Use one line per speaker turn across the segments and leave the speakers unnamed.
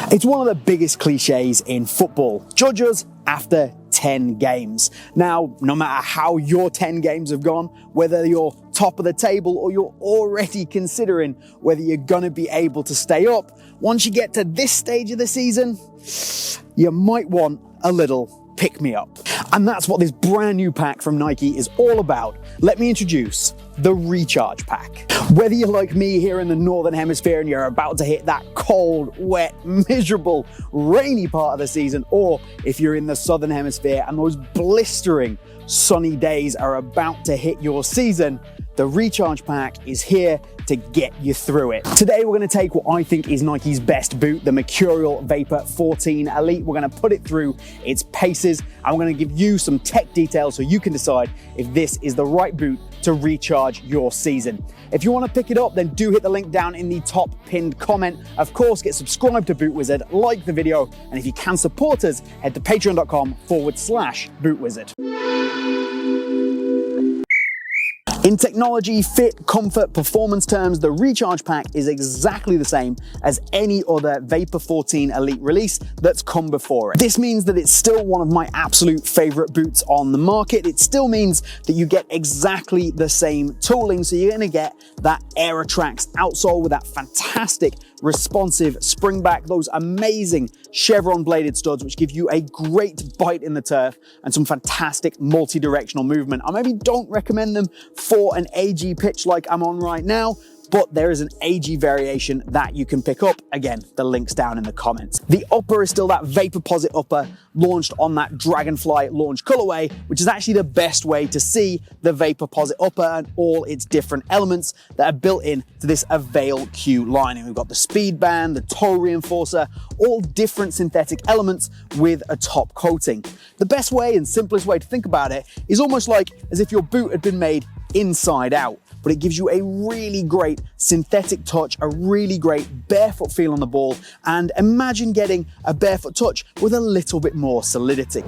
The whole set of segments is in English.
It's one of the biggest cliches in football. Judge us after 10 games. Now, no matter how your 10 games have gone, whether you're top of the table or you're already considering whether you're gonna be able to stay up, once you get to this stage of the season, you might want a little pick-me-up. And that's what this brand new pack from Nike is all about. Let me introduce the Recharge Pack. Whether you're like me here in the Northern Hemisphere and you're about to hit that cold, wet, miserable, rainy part of the season, or if you're in the Southern Hemisphere and those blistering, sunny days are about to hit your season, the Recharge Pack is here to get you through it. Today we're going to take what I think is Nike's best boot, the Mercurial Vapor 14 Elite. We're going to put it through its paces and we're going to give you some tech details so you can decide if this is the right boot to recharge your season. If you want to pick it up, then do hit the link down in the top pinned comment. Of course, get subscribed to BootWizard, like the video, and if you can support us, head to patreon.com/BootWizard. In technology, fit, comfort, performance terms, the Recharge Pack is exactly the same as any other Vapor 14 Elite release that's come before it. This means that it's still one of my absolute favorite boots on the market. It still means that you get exactly the same tooling, so you're gonna get that Aerotrax outsole with that fantastic responsive spring back, those amazing chevron bladed studs which give you a great bite in the turf and some fantastic multi-directional movement. I maybe don't recommend them for an AG pitch like I'm on right now, but there is an AG variation that you can pick up. Again, the link's down in the comments. The upper is still that Vaporposit upper launched on that Dragonfly launch colorway, which is actually the best way to see the Vaporposit upper and all its different elements that are built in to this Avail Q lining. We've got the speed band, the toe reinforcer, all different synthetic elements with a top coating. The best way and simplest way to think about it is almost like as if your boot had been made inside out, but it gives you a really great synthetic touch, a really great barefoot feel on the ball, and imagine getting a barefoot touch with a little bit more solidity.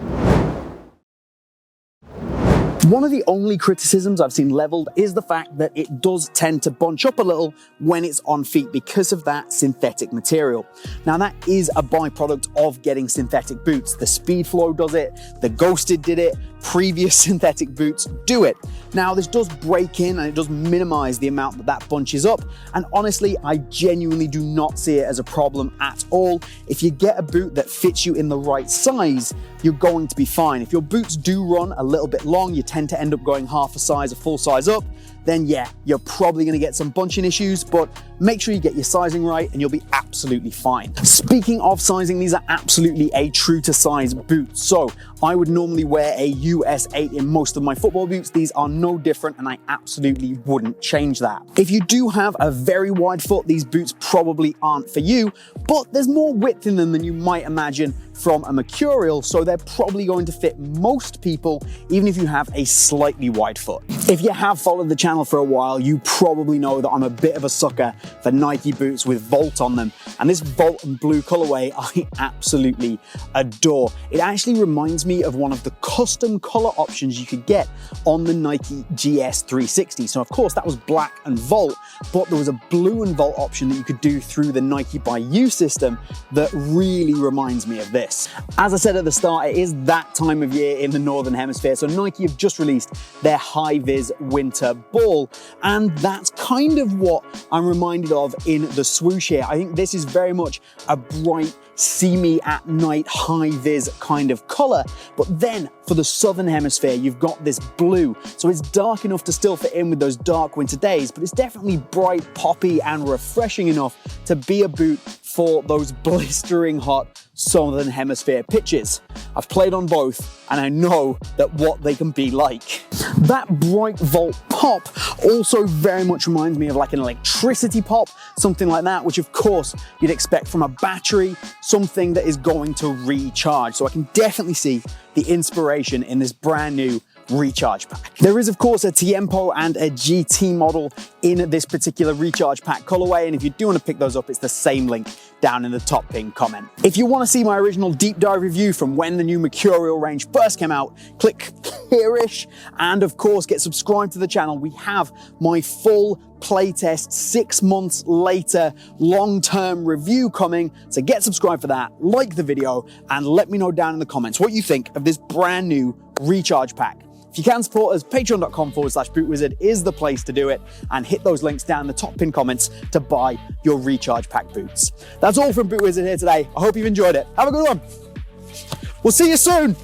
One of the only criticisms I've seen leveled is the fact that it does tend to bunch up a little when it's on feet because of that synthetic material. Now that is a byproduct of getting synthetic boots. The Speedflow does it, the Ghosted did it, previous synthetic boots do it. Now this does break in and it does minimize the amount that bunches up, and honestly I genuinely do not see it as a problem at all. If you get a boot that fits you in the right size, you're going to be fine. If your boots do run a little bit long, you tend to end up going half a size, a full size up, then yeah, you're probably gonna get some bunching issues, but make sure you get your sizing right and you'll be absolutely fine. Speaking of sizing, these are absolutely a true to size boot. So I would normally wear a US 8 in most of my football boots. These are no different and I absolutely wouldn't change that. If you do have a very wide foot, these boots probably aren't for you, but there's more width in them than you might imagine from a Mercurial, so they're probably going to fit most people, even if you have a slightly wide foot. If you have followed the channel for a while, you probably know that I'm a bit of a sucker for Nike boots with Volt on them, and this Volt and blue colorway I absolutely adore. It actually reminds me of one of the custom color options you could get on the Nike GS 360. So of course that was black and Volt, but there was a blue and Volt option that you could do through the Nike by You system that really reminds me of this. As I said at the start, it is that time of year in the Northern Hemisphere, so Nike have just released their High Vis Winter Ball, and that's kind of what I'm reminded of in the swoosh here. I think this is very much a bright, see me at night, high vis kind of color, but then for the Southern Hemisphere, you've got this blue, so it's dark enough to still fit in with those dark winter days, but it's definitely bright, poppy, and refreshing enough to be a boot for those blistering hot Southern Hemisphere pitches. I've played on both and I know that what they can be like. That bright Volt pop also very much reminds me of like an electricity pop, something like that, which of course you'd expect from a battery, something that is going to recharge. So I can definitely see the inspiration in this brand new Recharge Pack. There is of course a Tiempo and a GT model in this particular Recharge Pack colorway, and if you do want to pick those up, it's the same link down in the top pinned comment. If you want to see my original deep dive review from when the new Mercurial range first came out, click here-ish, and of course get subscribed to the channel. We have my full playtest 6 months later long-term review coming, so get subscribed for that, like the video, and let me know down in the comments what you think of this brand new recharge pack. If you can support us, patreon.com/BootWizard is the place to do it, and hit those links down in the top pinned comments to buy your recharge pack boots. That's all from BootWizard here today. I hope you've enjoyed it. Have a good one. We'll see you soon.